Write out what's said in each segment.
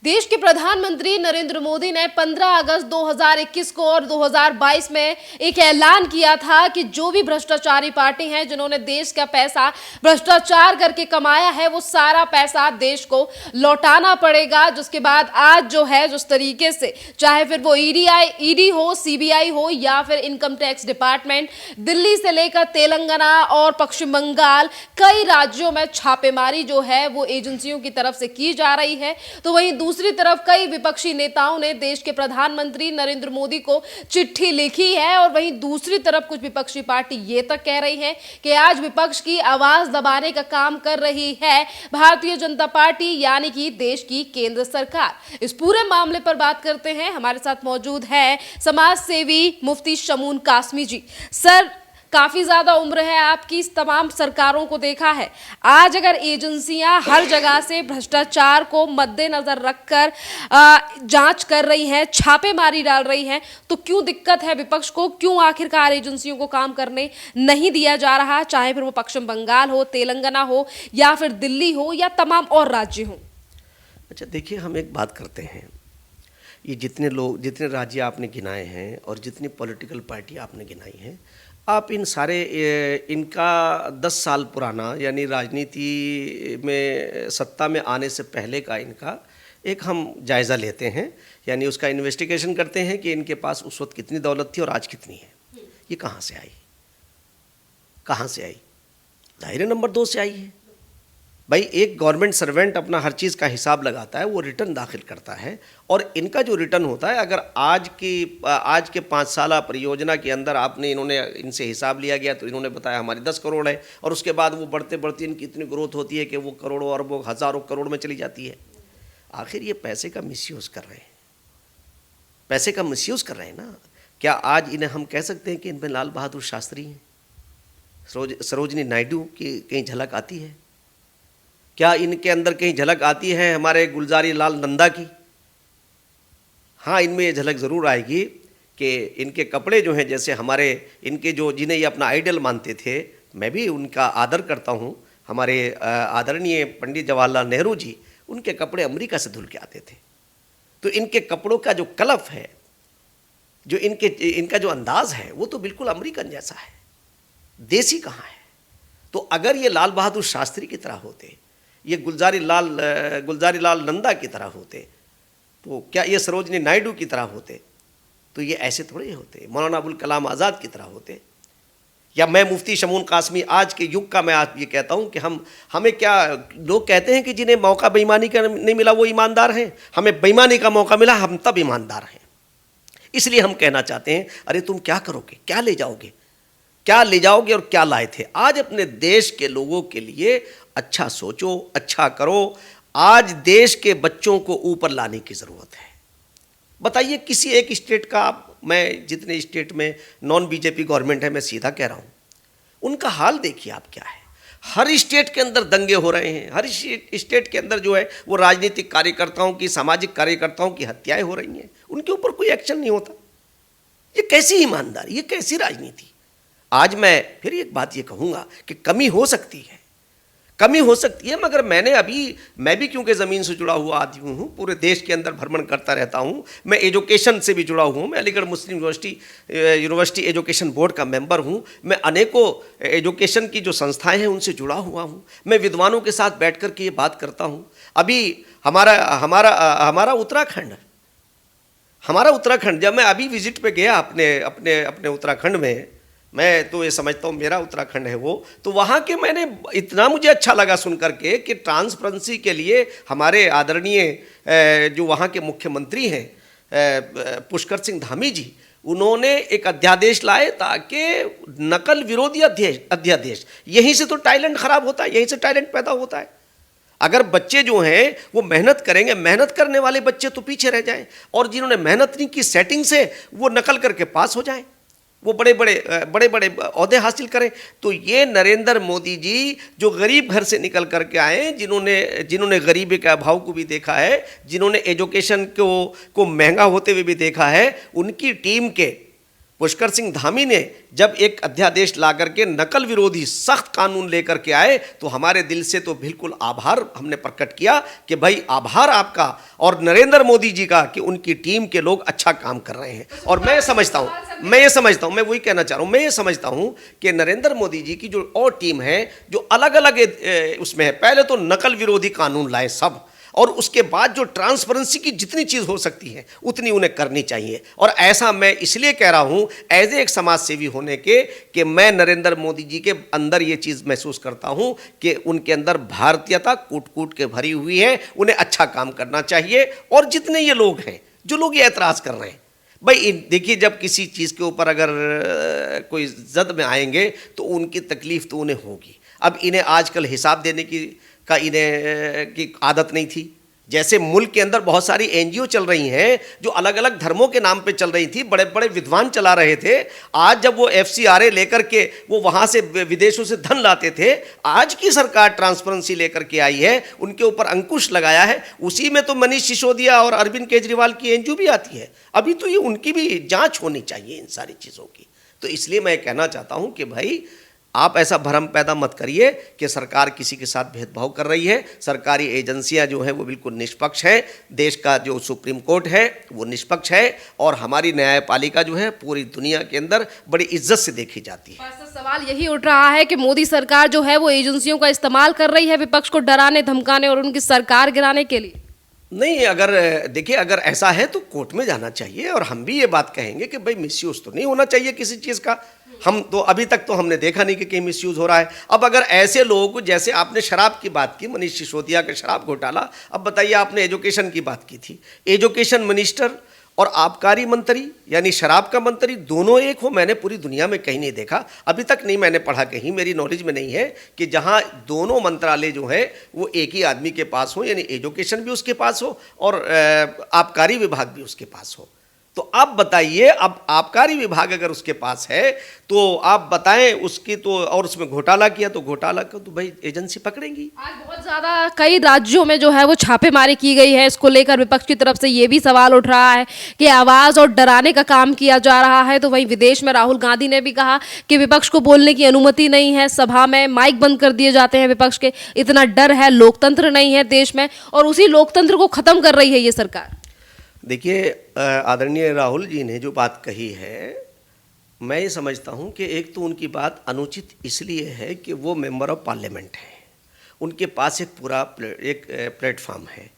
देश के प्रधानमंत्री नरेंद्र मोदी ने 15 अगस्त 2021 को और 2022 में एक ऐलान किया था कि जो भी भ्रष्टाचारी पार्टी हैं जिन्होंने देश का पैसा भ्रष्टाचार करके कमाया है वो सारा पैसा देश को लौटाना पड़ेगा। जिसके बाद आज जो है जिस तरीके से चाहे फिर वो ईडी हो, सीबीआई हो या फिर इनकम टैक्स डिपार्टमेंट, दिल्ली से लेकर तेलंगाना और पश्चिम बंगाल कई राज्यों में छापेमारी जो है वो एजेंसियों की तरफ से की जा रही है। तो वहीं दूसरी तरफ कई विपक्षी नेताओं ने देश के प्रधानमंत्री नरेंद्र मोदी को चिट्ठी लिखी है और वहीं दूसरी तरफ कुछ विपक्षी पार्टी ये तक कह रही है कि आज विपक्ष की आवाज दबाने का काम कर रही है भारतीय जनता पार्टी यानी कि देश की केंद्र सरकार। इस पूरे मामले पर बात करते हैं, हमारे साथ मौजूद है समाज सेवी मुफ्ती शमून कासमी जी। सर, काफी ज्यादा उम्र है आपकी, इस तमाम सरकारों को देखा है। आज अगर एजेंसियां हर जगह से भ्रष्टाचार को मद्देनजर रखकर जांच कर रही हैं, छापेमारी डाल रही हैं, तो क्यों दिक्कत है विपक्ष को? क्यों आखिरकार एजेंसियों को काम करने नहीं दिया जा रहा, चाहे फिर वो पश्चिम बंगाल हो, तेलंगाना हो या फिर दिल्ली हो या तमाम और राज्य हो? अच्छा देखिए, हम एक बात करते हैं, ये जितने राज्य आपने गिनाए हैं और जितनी पॉलिटिकल पार्टी आपने गिनाई हैं, आप इनका 10 साल पुराना यानी राजनीति में सत्ता में आने से पहले का इनका एक हम जायज़ा लेते हैं, यानी उसका इन्वेस्टिगेशन करते हैं कि इनके पास उस वक्त कितनी दौलत थी और आज कितनी है। ये कहाँ से आई? जाहिर है नंबर 2 से आई है। भाई, एक गवर्नमेंट सर्वेंट अपना हर चीज़ का हिसाब लगाता है, वो रिटर्न दाखिल करता है और इनका जो रिटर्न होता है, अगर आज के 5 साला परियोजना के अंदर इन्होंने इनसे हिसाब लिया गया तो इन्होंने बताया हमारी 10 करोड़ है और उसके बाद वो बढ़ते बढ़ते इनकी इतनी ग्रोथ होती है कि वो करोड़ों अरबों हज़ारों करोड़ में चली जाती है। आखिर ये पैसे का मिसयूज़ कर रहे हैं, पैसे का मिसयूज़ कर रहे हैं ना। क्या आज इन्हें हम कह सकते हैं कि इनमें लाल बहादुर शास्त्री हैं, सरोजनी नायडू की कहीं झलक आती है? क्या इनके अंदर कहीं झलक आती है हमारे गुलजारी लाल नंदा की? हाँ, इनमें ये झलक ज़रूर आएगी कि इनके कपड़े जो हैं, जैसे इनके जिन्हें ये अपना आइडल मानते थे, मैं भी उनका आदर करता हूँ, हमारे आदरणीय पंडित जवाहरलाल नेहरू जी, उनके कपड़े अमेरिका से धुल के आते थे। तो इनके कपड़ों का जो कलफ है, जो इनका जो अंदाज़ है, वो तो बिल्कुल अमेरिकन जैसा है, देसी कहाँ है? तो अगर ये लाल बहादुर शास्त्री की तरह होते, ये गुलजारी लाल नंदा की तरह होते, तो क्या ये सरोजनी नायडू की तरह होते, तो ये ऐसे थोड़े होते, मौलाना अबुल कलाम आज़ाद की तरह होते। या मैं मुफ्ती शमून कासमी आज के युग का मैं आज ये कहता हूँ कि हमें क्या, लोग कहते हैं कि जिन्हें मौका बेईमानी का नहीं मिला वो ईमानदार हैं, हमें बेईमानी का मौका मिला, हम तब ईमानदार हैं। इसलिए हम कहना चाहते हैं, अरे तुम क्या करोगे, क्या ले जाओगे और क्या लाए थे? आज अपने देश के लोगों के लिए अच्छा सोचो, अच्छा करो। आज देश के बच्चों को ऊपर लाने की ज़रूरत है। बताइए किसी एक स्टेट का, मैं जितने स्टेट में नॉन बीजेपी गवर्नमेंट है, मैं सीधा कह रहा हूँ, उनका हाल देखिए आप क्या है। हर स्टेट के अंदर दंगे हो रहे हैं, हर स्टेट के अंदर जो है वो राजनीतिक कार्यकर्ताओं की, सामाजिक कार्यकर्ताओं की हत्याएं हो रही हैं, उनके ऊपर कोई एक्शन नहीं होता। ये कैसी ईमानदारी, ये कैसी राजनीति? आज मैं फिर एक बात ये कहूँगा कि कमी हो सकती है, मगर मैं भी क्योंकि ज़मीन से जुड़ा हुआ आदमी हूँ, पूरे देश के अंदर भ्रमण करता रहता हूँ, मैं एजुकेशन से भी जुड़ा हुआ हूँ, मैं अलीगढ़ मुस्लिम यूनिवर्सिटी एजुकेशन बोर्ड का मेंबर हूँ, मैं अनेकों एजुकेशन की जो संस्थाएं हैं उनसे जुड़ा हुआ हूँ, मैं विद्वानों के साथ बैठ कर के ये बात करता हूँ। अभी हमारा उत्तराखंड जब मैं अभी विजिट पे गया अपने उत्तराखंड में, मैं तो ये समझता हूँ मेरा उत्तराखंड है वो, तो वहाँ के मैंने इतना मुझे अच्छा लगा सुन करके कि ट्रांसपेरेंसी के लिए हमारे आदरणीय जो वहाँ के मुख्यमंत्री हैं पुष्कर सिंह धामी जी, उन्होंने एक अध्यादेश लाए ताकि नकल विरोधी अध्यादेश, यहीं से तो टैलेंट खराब होता है, यहीं से टैलेंट पैदा होता है। अगर बच्चे जो हैं वो मेहनत करेंगे, मेहनत करने वाले बच्चे तो पीछे रह जाएं और जिन्होंने मेहनत नहीं की सेटिंग से वो नकल करके पास हो जाएं, वो बड़े बड़े ओहदे हासिल करें। तो ये नरेंद्र मोदी जी जो गरीब घर से निकल करके आए, जिन्होंने गरीबी के अभाव को भी देखा है, जिन्होंने एजुकेशन को महंगा होते हुए भी देखा है, उनकी टीम के पुष्कर सिंह धामी ने जब एक अध्यादेश ला करके नकल विरोधी सख्त कानून लेकर के आए तो हमारे दिल से तो बिल्कुल आभार हमने प्रकट किया कि भाई आभार आपका और नरेंद्र मोदी जी का कि उनकी टीम के लोग अच्छा काम कर रहे हैं। और मैं समझता हूँ मैं वही कहना चाह रहा हूँ, मैं ये समझता हूँ कि नरेंद्र मोदी जी की जो और टीम है जो अलग अलग उसमें है, पहले तो नकल विरोधी कानून लाए सब, और उसके बाद जो ट्रांसपेरेंसी की जितनी चीज़ हो सकती है उतनी उन्हें करनी चाहिए। और ऐसा मैं इसलिए कह रहा हूं एज एक समाज सेवी होने के कि मैं नरेंद्र मोदी जी के अंदर ये चीज़ महसूस करता हूं कि उनके अंदर भारतीयता कूट कूट के भरी हुई है, उन्हें अच्छा काम करना चाहिए। और जितने ये लोग हैं जो लोग ये ऐतराज़ कर रहे हैं, भाई देखिए जब किसी चीज़ के ऊपर अगर कोई जद में आएंगे तो उनकी तकलीफ़ तो उन्हें होगी। अब इन्हें आजकल हिसाब देने की आदत नहीं थी। जैसे मुल्क के अंदर बहुत सारी एनजीओ चल रही हैं जो अलग अलग धर्मों के नाम पे चल रही थी, बड़े बड़े विद्वान चला रहे थे। आज जब वो FCRA लेकर के वो वहाँ से विदेशों से धन लाते थे, आज की सरकार ट्रांसपेरेंसी लेकर के आई है, उनके ऊपर अंकुश लगाया है। उसी में तो मनीष सिसोदिया और अरविंद केजरीवाल की एनजीओ भी आती है। अभी तो ये उनकी भी जाँच होनी चाहिए इन सारी चीज़ों की। तो इसलिए मैं कहना चाहता हूँ कि भाई आप ऐसा भ्रम पैदा मत करिए कि सरकार किसी के साथ भेदभाव कर रही है। सरकारी एजेंसियां जो हैं वो बिल्कुल निष्पक्ष हैं। देश का जो सुप्रीम कोर्ट है वो निष्पक्ष है और हमारी न्यायपालिका जो है पूरी दुनिया के अंदर बड़ी इज्जत से देखी जाती है। सवाल यही उठ रहा है कि मोदी सरकार जो है वो एजेंसियों का इस्तेमाल कर रही है विपक्ष को डराने धमकाने और उनकी सरकार गिराने के लिए। नहीं, अगर देखिए अगर ऐसा है तो कोर्ट में जाना चाहिए और हम भी ये बात कहेंगे कि भाई मिसयूज़ तो नहीं होना चाहिए किसी चीज़ का। हम तो अभी तक तो हमने देखा नहीं कि कहीं मिसयूज़ हो रहा है। अब अगर ऐसे लोग, जैसे आपने शराब की बात की, मनीष सिसोदिया का शराब घोटाला, अब बताइए आपने एजुकेशन की बात की थी, एजुकेशन मिनिस्टर और आबकारी मंत्री यानी शराब का मंत्री दोनों एक हो, मैंने पूरी दुनिया में कहीं नहीं देखा, अभी तक नहीं मैंने पढ़ा, कहीं मेरी नॉलेज में नहीं है कि जहां दोनों मंत्रालय जो है वो एक ही आदमी के पास हो, यानी एजुकेशन भी उसके पास हो और आबकारी विभाग भी उसके पास हो। तो आप बताइए, अब आबकारी विभाग अगर उसके पास है तो आप बताएं उसकी तो, और उसमें घोटाला किया तो घोटाला को तो भाई एजेंसी पकड़ेंगी। आज बहुत ज्यादा कई राज्यों में जो है वो छापेमारी की गई है। इसको लेकर विपक्ष की तरफ से ये भी सवाल उठ रहा है कि आवाज और डराने का काम किया जा रहा है। तो वहीं विदेश में राहुल गांधी ने भी कहा कि विपक्ष को बोलने की अनुमति नहीं है, सभा में माइक बंद कर दिए जाते हैं विपक्ष के, इतना डर है, लोकतंत्र नहीं है देश में और उसी लोकतंत्र को खत्म कर रही है ये सरकार। देखिए आदरणीय राहुल जी ने जो बात कही है, मैं ये समझता हूँ कि एक तो उनकी बात अनुचित इसलिए है कि वो मेंबर ऑफ पार्लियामेंट हैं, उनके पास एक पूरा एक प्लेटफॉर्म है,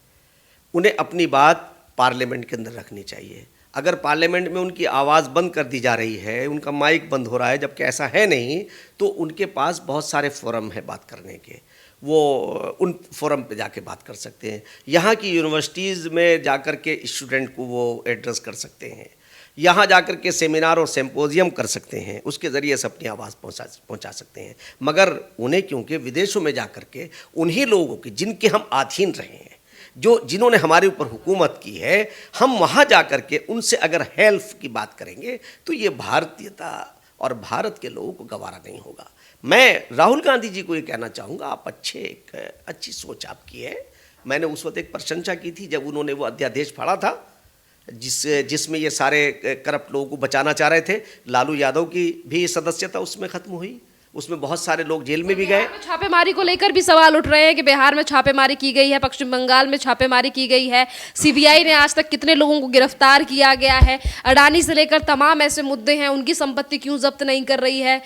उन्हें अपनी बात पार्लियामेंट के अंदर रखनी चाहिए। अगर पार्लियामेंट में उनकी आवाज़ बंद कर दी जा रही है, उनका माइक बंद हो रहा है, जबकि ऐसा है नहीं, तो उनके पास बहुत सारे फोरम है बात करने के, वो उन फोरम पे जाके बात कर सकते हैं। यहाँ की यूनिवर्सिटीज़ में जाकर के स्टूडेंट को वो एड्रेस कर सकते हैं, यहाँ जाकर के सेमिनार और सिम्पोजियम कर सकते हैं, उसके ज़रिए से अपनी आवाज़ पहुँचा सकते हैं। मगर उन्हें क्योंकि विदेशों में जाकर के उन्हीं लोगों की जिनके हम अधीन रहे हैं, जिन्होंने हमारे ऊपर हुकूमत की है, हम वहाँ जाकर के उनसे अगर हेल्प की बात करेंगे तो ये भारतीयता और भारत के लोगों को गवारा नहीं होगा। मैं राहुल गांधी जी को ये कहना चाहूँगा, आप अच्छी सोच आपकी है। मैंने उस वक्त एक प्रशंसा की थी जब उन्होंने वो अध्यादेश पढ़ा था जिसमें ये सारे करप्ट लोगों को बचाना चाह रहे थे। लालू यादव की भी सदस्यता उसमें ख़त्म हुई, उसमें बहुत सारे लोग जेल में भी गए। छापेमारी को लेकर भी सवाल उठ रहे हैं कि बिहार में छापेमारी की गई है, पश्चिम बंगाल में छापेमारी की गई है, सीबीआई ने आज तक कितने लोगों को गिरफ्तार किया गया है, अडानी से लेकर तमाम ऐसे मुद्दे हैं, उनकी संपत्ति क्यों जब्त नहीं कर रही है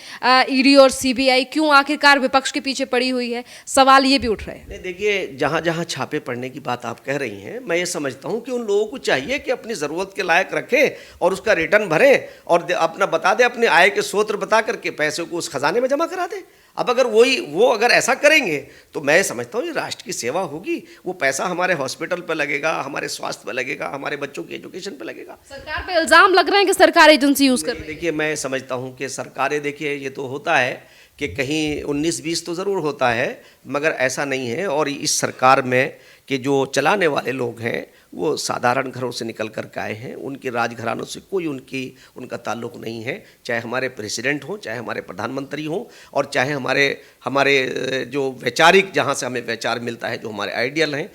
ईडी और सीबीआई, क्यों आखिरकार विपक्ष के पीछे पड़ी हुई है, सवाल ये भी उठ रहे हैं। देखिए जहाँ जहाँ छापे पड़ने की बात आप कह रही हैं, मैं ये समझता हूँ कि उन लोगों को चाहिए कि अपनी ज़रूरत के लायक रखें और उसका रिटर्न भरें और अपना बता दें, अपने आय के स्रोत बता करके पैसे को उस खजाने में जमा करा दे। अब अगर वो अगर ऐसा करेंगे तो मैं समझता हूँ ये राष्ट्र की सेवा होगी। वो पैसा हमारे हॉस्पिटल पे लगेगा, हमारे स्वास्थ्य पे लगेगा, हमारे बच्चों की एजुकेशन पे लगेगा। सरकार पे इल्जाम लग रहे हैं कि सरकार एजेंसी यूज कर रही है। देखिए मैं समझता हूँ कि सरकारें, देखिए ये तो होता है कि कहीं 19-20 तो ज़रूर होता है, मगर ऐसा नहीं है। और इस सरकार में कि जो चलाने वाले लोग हैं वो साधारण घरों से निकल कर के आए हैं, उनके राजघरानों से कोई उनका ताल्लुक़ नहीं है, चाहे हमारे प्रेसिडेंट हों, चाहे हमारे प्रधानमंत्री हों, और चाहे हमारे जो वैचारिक, जहाँ से हमें वैचार मिलता है, जो हमारे आइडियल हैं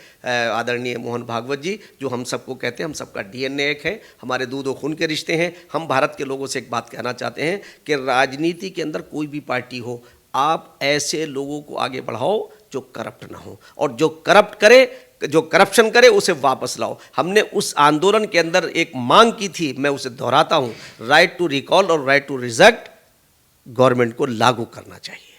आदरणीय मोहन भागवत जी, जो हम सबको कहते हैं हम सबका DNA एक है, हमारे दूध और खून के रिश्ते हैं। हम भारत के लोगों से एक बात कहना चाहते हैं कि राजनीति के अंदर कोई भी पार्टी हो, आप ऐसे लोगों को आगे बढ़ाओ जो करप्ट ना हो, और जो करप्शन करे उसे वापस लाओ। हमने उस आंदोलन के अंदर एक मांग की थी, मैं उसे दोहराता हूं, राइट टू रिकॉल और राइट टू रिजेक्ट गवर्नमेंट को लागू करना चाहिए।